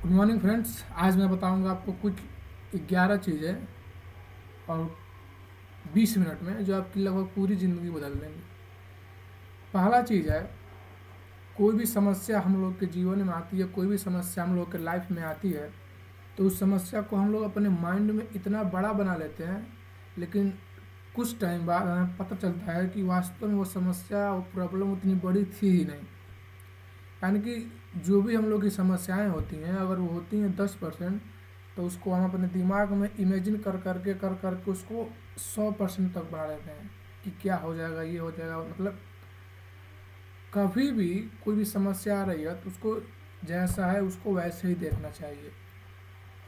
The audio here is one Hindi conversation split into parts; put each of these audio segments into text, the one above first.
Good morning friends. आज मैं बताऊंगा आपको कुछ 11 चीज़ें और 20 मिनट में जो आपकी लगभग पूरी ज़िंदगी बदल देंगी। पहला चीज़ है, कोई भी समस्या हम लोग के जीवन में आती है, कोई भी समस्या हम लोग के लाइफ में आती है, तो उस समस्या को हम लोग अपने माइंड में इतना बड़ा बना लेते हैं, लेकिन कुछ टाइम बाद हमें पता चलता है कि वास्तव में वो समस्या, वो प्रॉब्लम उतनी बड़ी थी ही नहीं। यानी कि जो भी हम लोग की समस्याएं होती हैं, अगर वो होती हैं 10%, तो उसको हम अपने दिमाग में इमेजिन कर करके उसको 100% तक बढ़ा लेते हैं कि क्या हो जाएगा, ये हो जाएगा। मतलब कभी भी कोई भी समस्या आ रही है तो उसको जैसा है उसको वैसे ही देखना चाहिए।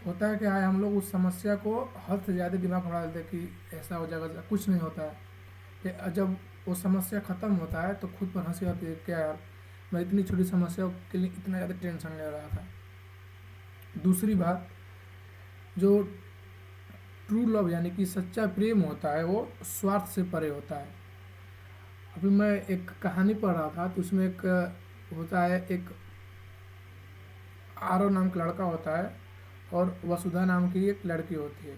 होता है क्या है, हम लोग उस समस्या को हद से ज़्यादा दिमाग में बढ़ा देते हैं कि ऐसा हो जाएगा, कुछ नहीं होता है। जब वो समस्या ख़त्म होता है तो खुद पर हंसी आती है, क्या यार मैं इतनी छोटी समस्या के लिए इतना ज़्यादा टेंशन ले रहा था। दूसरी बात, जो ट्रू लव यानी कि सच्चा प्रेम होता है वो स्वार्थ से परे होता है। अभी मैं एक कहानी पढ़ रहा था तो उसमें एक होता है, एक आरव नाम का लड़का होता है और वसुधा नाम की एक लड़की होती है।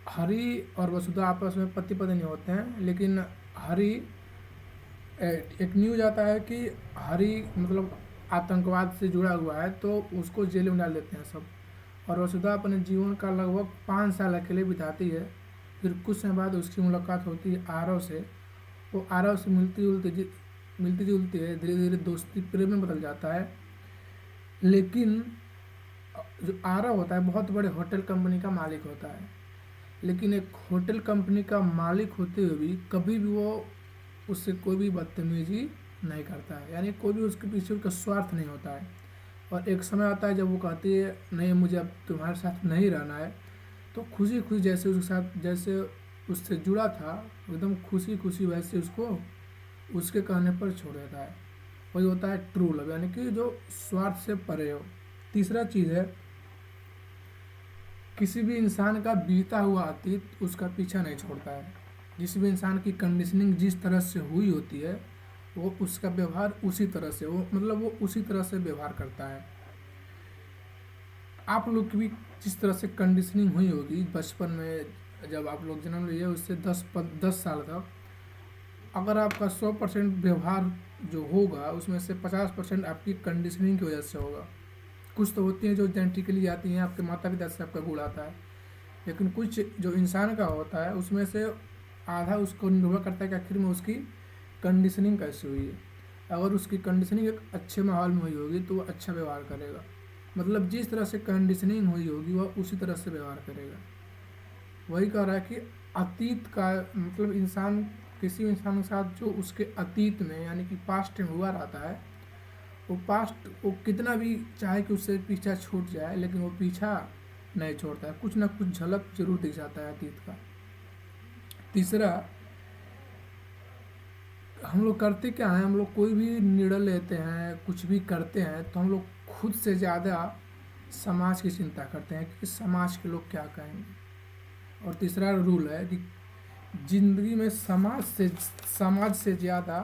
हरि और वसुधा आपस में पति पत्नी होते हैं, लेकिन हरि एक न्यूज आता है कि हरि मतलब आतंकवाद से जुड़ा हुआ है, तो उसको जेल में डाल देते हैं सब। और वसुधा अपने जीवन का लगभग 5 साल अकेले बिताती है। फिर कुछ समय बाद उसकी मुलाकात होती है आरव से। वो आरव से मिलती जुलती है, धीरे धीरे दोस्ती प्रेम में बदल जाता है। लेकिन जो आरव होता है बहुत बड़े होटल कंपनी का मालिक होता है, लेकिन एक होटल कंपनी का मालिक होते हुए भी कभी भी वो उससे कोई भी बदतमीजी नहीं करता है। यानी कोई भी उसके पीछे उसका स्वार्थ नहीं होता है। और एक समय आता है जब वो कहती है नहीं मुझे अब तुम्हारे साथ नहीं रहना है, तो खुशी खुशी जैसे उसके साथ, जैसे उससे जुड़ा था एकदम खुशी खुशी वैसे उसको उसके कहने पर छोड़ देता है। वही होता है ट्रू लव, यानी कि जो स्वार्थ से परे हो। तीसरा चीज़ है, किसी भी इंसान का बीता हुआ अतीत उसका पीछा नहीं छोड़ता है। जिस भी इंसान की कंडीशनिंग जिस तरह से हुई होती है, वो उसका व्यवहार उसी तरह से, वो उसी तरह से व्यवहार करता है। आप लोग की भी जिस तरह से कंडीशनिंग हुई होगी बचपन में, जब आप लोग जन्म लिए उससे 10 साल तक, अगर आपका 100% व्यवहार जो होगा उसमें से 50% आपकी कंडीशनिंग की वजह से होगा। कुछ तो होती हैं जो जेनेटिकली आती हैं, आपके माता पिता से आपका गुण आता है, लेकिन कुछ जो इंसान का होता है उसमें से आधा उसको निर्भर करता है कि आखिर में उसकी कंडीशनिंग कैसी हुई है। अगर उसकी कंडीशनिंग एक अच्छे माहौल में हुई होगी तो वो अच्छा व्यवहार करेगा। मतलब जिस तरह से कंडीशनिंग हुई होगी वह उसी तरह से व्यवहार करेगा। वही कह रहा है कि अतीत का मतलब इंसान, किसी भी इंसान के साथ जो उसके अतीत में यानी कि पास्ट में हुआ रहता है, वो पास्ट वो कितना भी चाहे कि उससे पीछा छूट जाए, लेकिन वो पीछा नहीं छोड़ता है, कुछ ना कुछ झलक जरूर दिख जाता है अतीत का। तीसरा, हम लोग करते क्या है, हम लोग कोई भी निर्णय लेते हैं, कुछ भी करते हैं, तो हम लोग खुद से ज़्यादा समाज की चिंता करते हैं कि समाज के लोग क्या कहेंगे। और तीसरा रूल है कि ज़िंदगी में समाज से ज़्यादा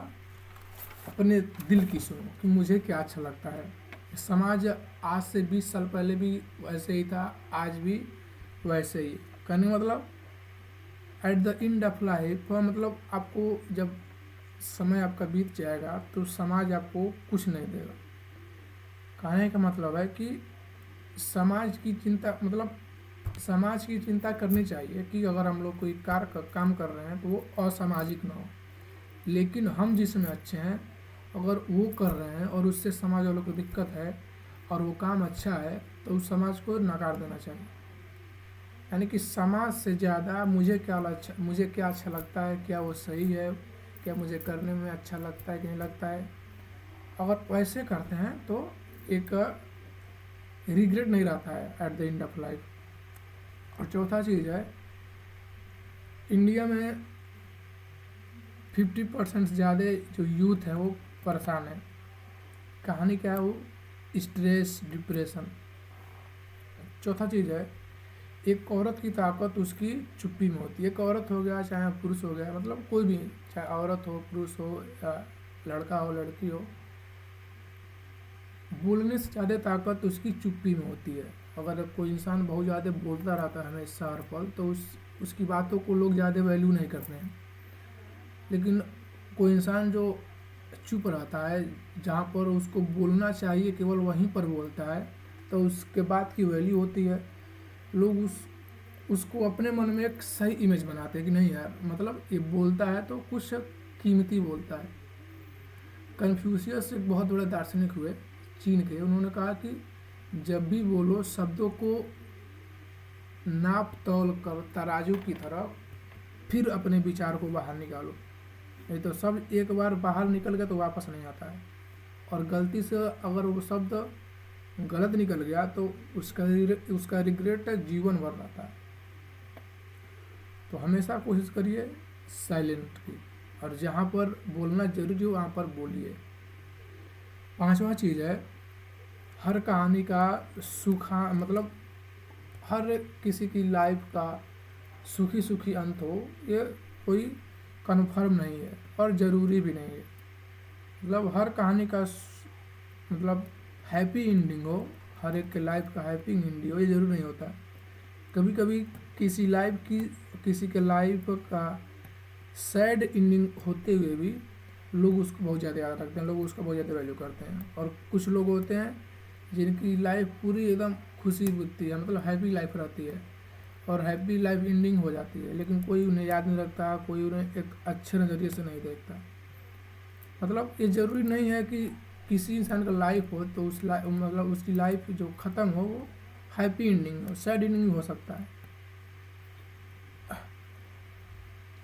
अपने दिल की सुनो कि मुझे क्या अच्छा लगता है। समाज आज से 20 साल पहले भी वैसे ही था, आज भी वैसे ही। कहने का मतलब at the end of life, मतलब आपको जब समय आपका बीत जाएगा तो समाज आपको कुछ नहीं देगा। कहने का मतलब है कि समाज की चिंता, मतलब समाज की चिंता करनी चाहिए कि अगर हम लोग कोई काम कर रहे हैं तो वो असामाजिक ना हो, लेकिन हम जिसमें अच्छे हैं अगर वो कर रहे हैं और उससे समाज वालों को दिक्कत है और वो काम अच्छा है, तो उस समाज को नकार देना चाहिए। यानी कि समाज से ज़्यादा मुझे क्या अच्छा लगता है, क्या वो सही है, क्या मुझे करने में अच्छा लगता है कि नहीं लगता है, अगर वैसे करते हैं तो एक रिग्रेट नहीं रहता है at the end of life. और चौथा चीज़ है, इंडिया में 50% से ज़्यादा जो यूथ है वो परेशान है। कहानी क्या है, वो स्ट्रेस, डिप्रेशन। चौथा चीज़ है, एक औरत की ताकत उसकी चुप्पी में होती है। एक औरत हो गया चाहे पुरुष हो गया, मतलब कोई भी, चाहे औरत हो, पुरुष हो, या लड़का हो, लड़की हो, बोलने से ज़्यादा ताकत उसकी चुप्पी में होती है। अगर कोई इंसान बहुत ज़्यादा बोलता रहता है हमेशा हर पल, तो उसकी बातों को लोग ज़्यादा वैल्यू नहीं करते हैं। लेकिन कोई इंसान जो चुप रहता है, जहाँ पर उसको बोलना चाहिए केवल वहीं पर बोलता है, तो उसके बात की वैल्यू होती है। लोग उसको अपने मन में एक सही इमेज बनाते हैं कि नहीं यार, मतलब ये बोलता है तो कुछ कीमती बोलता है। कन्फ्यूशियस एक बहुत बड़े दार्शनिक हुए चीन के, उन्होंने कहा कि जब भी बोलो शब्दों को नाप तौल कर तराजू की तरह, फिर अपने विचार को बाहर निकालो। नहीं तो सब एक बार बाहर निकल गया तो वापस नहीं आता है, और गलती से अगर वो शब्द गलत निकल गया तो उसका रिग्रेट जीवन भर रहता है। तो हमेशा कोशिश करिए साइलेंट की, और जहाँ पर बोलना जरूरी हो वहाँ पर बोलिए। 5वां चीज़ है, हर कहानी का सुखा मतलब हर किसी की लाइफ का सुखी सुखी अंत हो, ये कोई कन्फर्म नहीं है और ज़रूरी भी नहीं है। मतलब हर कहानी का मतलब हैप्पी एंडिंग हो, हर एक के लाइफ का हैप्पी एंडिंग हो, ये ज़रूरी नहीं होता। कभी कभी किसी के लाइफ का सैड एंडिंग होते हुए भी लोग उसको बहुत ज़्यादा याद रखते हैं, लोग उसका बहुत ज़्यादा वैल्यू करते हैं। और कुछ लोग होते हैं जिनकी लाइफ पूरी एकदम खुशी बीतती है, मतलब हैप्पी लाइफ रहती है और हैप्पी लाइफ एंडिंग हो जाती है, लेकिन कोई उन्हें याद नहीं रखता, कोई उन्हें एक अच्छे नज़रिए से नहीं देखता। मतलब ये ज़रूरी नहीं है कि किसी इंसान का लाइफ हो तो मतलब उसकी लाइफ जो ख़त्म हो वो हैप्पी एंडिंग हो, सैड एंडिंग हो सकता है।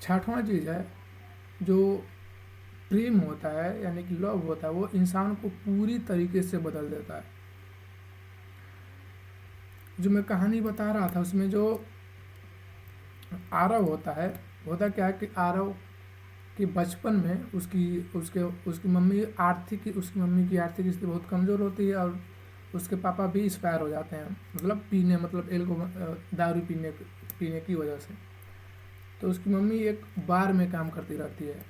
6वां चीज़ है, जो प्रेम होता है यानी कि लव होता है, वो इंसान को पूरी तरीके से बदल देता है। जो मैं कहानी बता रहा था उसमें जो आरव होता है, होता क्या है कि आरव कि बचपन में उसकी मम्मी उसकी मम्मी की आर्थिक स्थिति बहुत कमज़ोर होती है, और उसके पापा भी एक्सपायर हो जाते हैं, मतलब दारू पीने की वजह से। तो उसकी मम्मी एक बार में काम करती रहती है,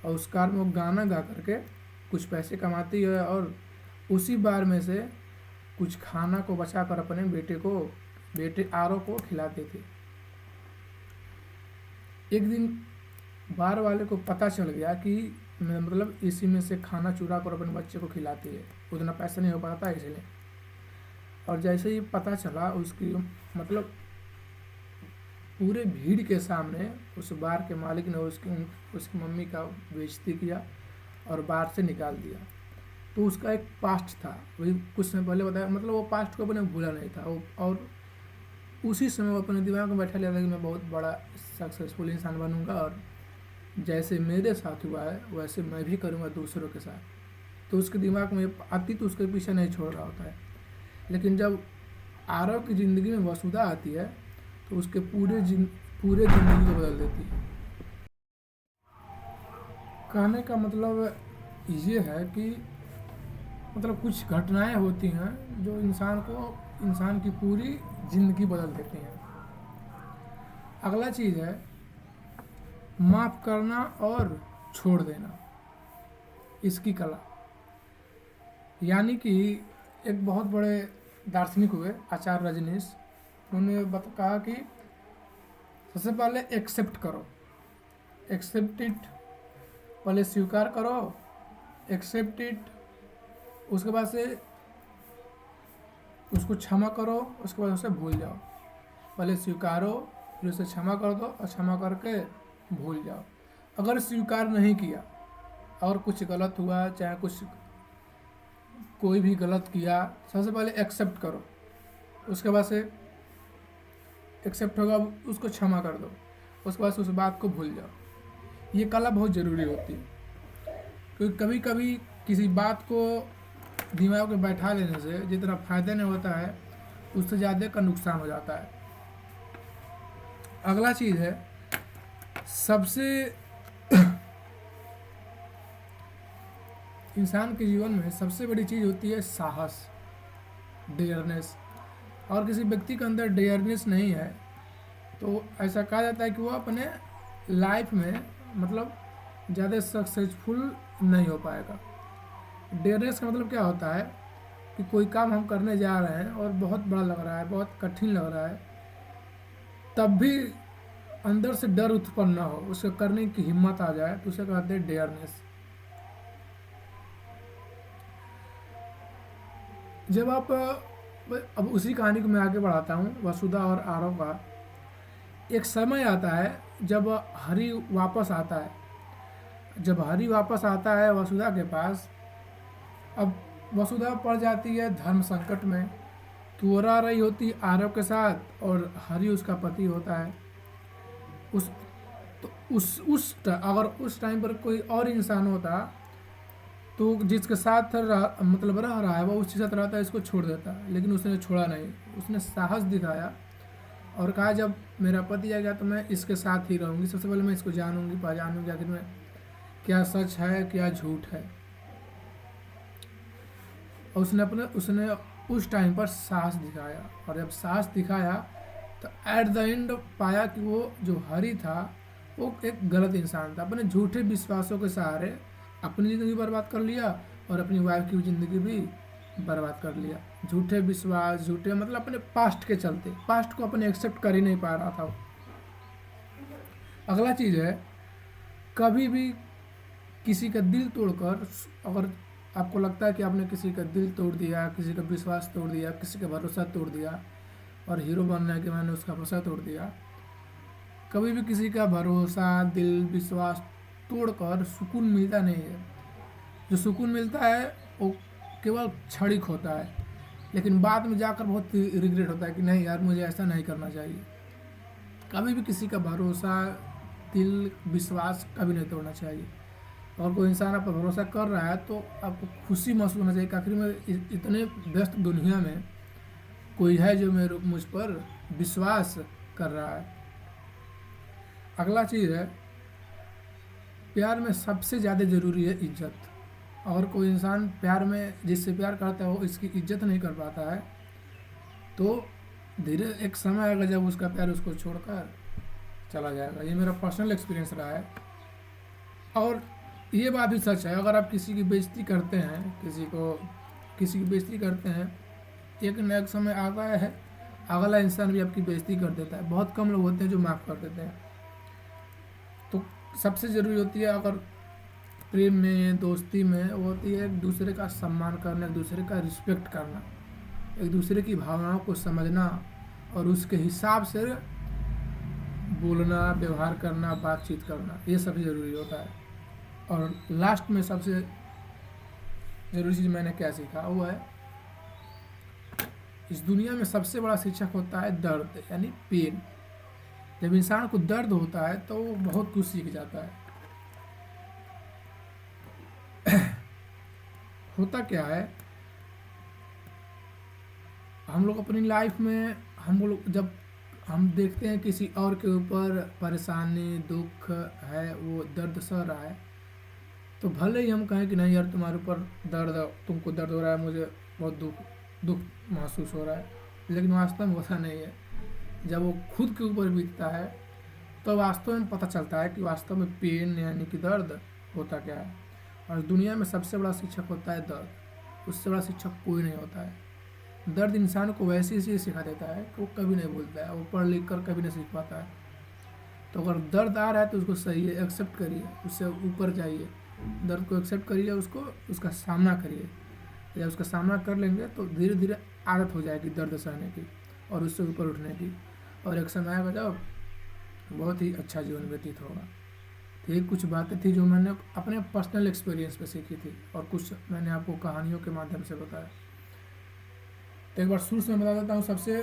और उस कार में वो गाना गा करके कुछ पैसे कमाती है, और उसी बार में से कुछ खाना को बचा कर अपने बेटे आरव को खिलाती थी। एक दिन बार वाले को पता चल गया कि मतलब इसी में से खाना चुरा कर अपने बच्चे को खिलाती है, उतना पैसा नहीं हो पाता इसलिए। और जैसे ही पता चला, उसकी मतलब पूरे भीड़ के सामने उस बार के मालिक ने उसकी मम्मी का बेइज्जती किया और बार से निकाल दिया। तो उसका एक पास्ट था, वही कुछ समय पहले बताया, मतलब वो पास्ट को अपने भूला नहीं था और उसी समय वो अपने दिमाग में बैठा लिया था कि मैं बहुत बड़ा सक्सेसफुल इंसान बनूंगा, और जैसे मेरे साथ हुआ है वैसे मैं भी करूंगा दूसरों के साथ। तो उसके दिमाग में आती तो उसके पीछे नहीं छोड़ रहा होता है। लेकिन जब आरव की ज़िंदगी में वसुधा आती है तो उसके पूरे ज़िंदगी को बदल देती है। कहने का मतलब ये है कि मतलब कुछ घटनाएं होती हैं जो इंसान की पूरी ज़िंदगी बदल देती हैं। अगला चीज़ है माफ़ करना और छोड़ देना, इसकी कला। यानी कि एक बहुत बड़े दार्शनिक हुए आचार्य रजनीश, उन्होंने कहा कि सबसे पहले एक्सेप्ट करो, एक्सेप्ट इट, पहले स्वीकार करो, एक्सेप्ट इट, उसके बाद से उसको क्षमा करो, उसके बाद उसे भूल जाओ। पहले स्वीकारो, फिर उसे क्षमा कर दो, और क्षमा करके भूल जाओ। अगर स्वीकार नहीं किया और कुछ गलत हुआ, चाहे कोई भी गलत किया, सबसे पहले एक्सेप्ट करो, उसके बाद से एक्सेप्ट होगा उसको क्षमा कर दो, उसके बाद से उस बात को भूल जाओ। ये कला बहुत ज़रूरी होती है, क्योंकि कभी कभी किसी बात को दिमाग में बैठा लेने से जितना फ़ायदा नहीं होता है, उससे ज़्यादा का नुकसान हो जाता है। अगला चीज़ है सबसे इंसान के जीवन में सबसे बड़ी चीज़ होती है साहस, डेयरनेस। और किसी व्यक्ति के अंदर डेयरनेस नहीं है तो ऐसा कहा जाता है कि वो अपने लाइफ में मतलब ज़्यादा सक्सेसफुल नहीं हो पाएगा। डेयरनेस का मतलब क्या होता है कि कोई काम हम करने जा रहे हैं और बहुत बड़ा लग रहा है, बहुत कठिन लग रहा है, तब भी अंदर से डर उत्पन्न ना हो, उसे करने की हिम्मत आ जाए, तो उसे कहते हैं डेयरनेस। जब आप अब उसी कहानी को मैं आगे बढ़ाता हूँ, वसुधा और आरव का। एक समय आता है जब हरि वापस आता है। जब हरि वापस आता है वसुधा के पास, अब वसुधा पड़ जाती है धर्म संकट में कि वो रह रही होती आरव के साथ और हरि उसका पति होता है। उस तो अगर उस टाइम पर कोई और इंसान होता तो जिसके साथ मतलब रह रहा है वो उसके साथ रहता है, इसको छोड़ देता, लेकिन उसने छोड़ा नहीं। उसने साहस दिखाया और कहा जब मेरा पति आ गया तो मैं इसके साथ ही रहूँगी, सबसे पहले मैं इसको जानूंगी, पहचानूंगी आखिर में क्या सच है क्या झूठ है। और उसने उस टाइम पर साहस दिखाया, और जब साहस दिखाया तो एट द एंड पाया कि वो जो हरि था वो एक गलत इंसान था। अपने झूठे विश्वासों के सहारे अपनी ज़िंदगी बर्बाद कर लिया और अपनी वाइफ की ज़िंदगी भी बर्बाद कर लिया। झूठे विश्वास, झूठे मतलब अपने पास्ट के चलते, पास्ट को अपने एक्सेप्ट कर ही नहीं पा रहा था वो। अगला चीज़ है, कभी भी किसी का दिल तोड़कर, अगर आपको लगता है कि आपने किसी का दिल तोड़ दिया, किसी का विश्वास तोड़ दिया, किसी का भरोसा तोड़ दिया और हीरो बनना है कि मैंने उसका भरोसा तोड़ दिया, कभी भी किसी का भरोसा, दिल, विश्वास तोड़कर सुकून मिलता नहीं है। जो सुकून मिलता है वो केवल क्षणिक होता है, लेकिन बाद में जाकर बहुत रिग्रेट होता है कि नहीं यार मुझे ऐसा नहीं करना चाहिए। कभी भी किसी का भरोसा, दिल, विश्वास कभी नहीं तोड़ना चाहिए। और कोई इंसान आप पर भरोसा कर रहा है तो आपको खुशी महसूस होना चाहिए कि आखिर में इतने व्यस्त दुनिया में कोई है जो मुझ पर विश्वास कर रहा है। अगला चीज़ है, प्यार में सबसे ज़्यादा ज़रूरी है इज्जत। अगर कोई इंसान प्यार में जिससे प्यार करता है वो इसकी इज्जत नहीं कर पाता है तो धीरे एक समय आएगा जब उसका प्यार उसको छोड़कर चला जाएगा। ये मेरा पर्सनल एक्सपीरियंस रहा है। और ये बात भी सच है, अगर आप किसी की बेइज्जती करते हैं, किसी की बेइज्जती करते हैं, एक न एक समय आता है अगला इंसान भी आपकी बेइज्जती कर देता है। बहुत कम लोग होते हैं जो माफ़ कर देते हैं। तो सबसे ज़रूरी होती है, अगर प्रेम में, दोस्ती में, वो होती है एक दूसरे का सम्मान करना, एक दूसरे का रिस्पेक्ट करना, एक दूसरे की भावनाओं को समझना और उसके हिसाब से बोलना, व्यवहार करना, बातचीत करना, ये सबसे ज़रूरी होता है। और लास्ट में सबसे ज़रूरी चीज़ मैंने क्या सीखा वो है, इस दुनिया में सबसे बड़ा शिक्षक होता है दर्द, यानी पेन। जब इंसान को दर्द होता है तो वो बहुत कुछ सीख जाता है। होता क्या है, हम लोग अपनी लाइफ में जब हम देखते हैं किसी और के ऊपर परेशानी, दुख है, वो दर्द सह रहा है, तो भले ही हम कहें कि नहीं यार तुम्हारे ऊपर दर्द, तुमको दर्द हो रहा है, मुझे बहुत दुख महसूस हो रहा है, लेकिन वास्तव में वैसा नहीं है। जब वो खुद के ऊपर बीतता है तो वास्तव में पता चलता है कि वास्तव में पेन यानी कि दर्द होता क्या है। और दुनिया में सबसे बड़ा शिक्षक होता है दर्द, उससे बड़ा शिक्षक कोई नहीं होता है। दर्द इंसान को वैसी चीज़ सिखा देता है कि वो कभी नहीं भूलता है, वो पढ़ लिख कर कभी नहीं सीख पाता है। तो अगर दर्द आ रहा है तो उसको सही है, एक्सेप्ट करिए, उससे ऊपर जाइए, दर्द को एक्सेप्ट करिए, उसका सामना करिए। जब उसका सामना कर लेंगे तो धीरे धीरे आदत हो जाएगी दर्द सहने की और उससे ऊपर उठने की, और एक समय आएगा जब बहुत ही अच्छा जीवन व्यतीत होगा। तो ये कुछ बातें थी जो मैंने अपने पर्सनल एक्सपीरियंस पे सीखी थी और कुछ मैंने आपको कहानियों के माध्यम से बताया। तो एक बार शुरू से मैं बता देता हूँ, सबसे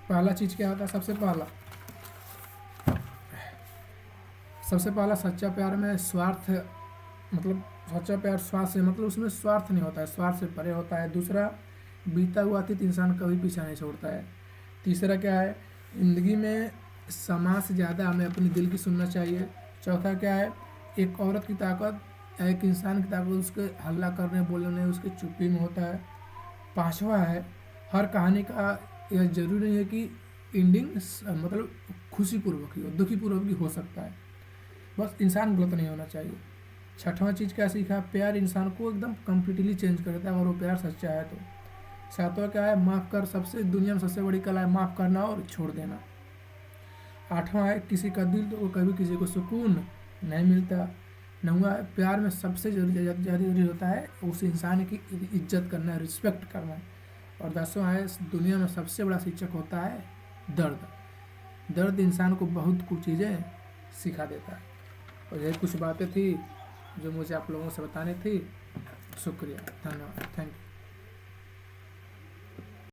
पहला चीज़ क्या होता है। सबसे पहला सच्चा प्यार में स्वार्थ, मतलब सच्चा प्यार स्वार्थ से मतलब उसमें स्वार्थ नहीं होता है, स्वार्थ से परे होता है। दूसरा, बीता हुआ अतीत इंसान कभी पीछा नहीं छोड़ता है। तीसरा क्या है, ज़िंदगी में समाज से ज़्यादा हमें अपने दिल की सुनना चाहिए। चौथा क्या है, एक औरत की ताकत, एक इंसान की ताकत उसके हल्ला करने, बोलने, उसके चुप्पी में होता है। पांचवा है, हर कहानी का यह जरूरी नहीं है कि एंडिंग मतलब खुशीपूर्वक ही हो, दुखीपूर्वक भी हो सकता है, बस इंसान गलत नहीं होना चाहिए। छठवां चीज़ क्या सीखा, प्यार इंसान को एकदम कम्प्लीटली चेंज कर देता है अगर वो प्यार सच्चा है तो। सातवां क्या है, माफ़ कर, सबसे दुनिया में सबसे बड़ी कला है माफ़ करना और छोड़ देना। आठवां है, किसी का दिल तो कभी किसी को सुकून नहीं मिलता। नौवां है, प्यार में सबसे जरूरी होता है उस इंसान की इज्जत करना, रिस्पेक्ट करना। और 10वां है, दुनिया में सबसे बड़ा शिक्षक होता है दर्द। दर्द इंसान को बहुत कुछ चीज़ें सिखा देता है। और यही कुछ बातें थी जो मुझे आप लोगों से बतानी थी। शुक्रिया, धन्यवाद, थैंक यू।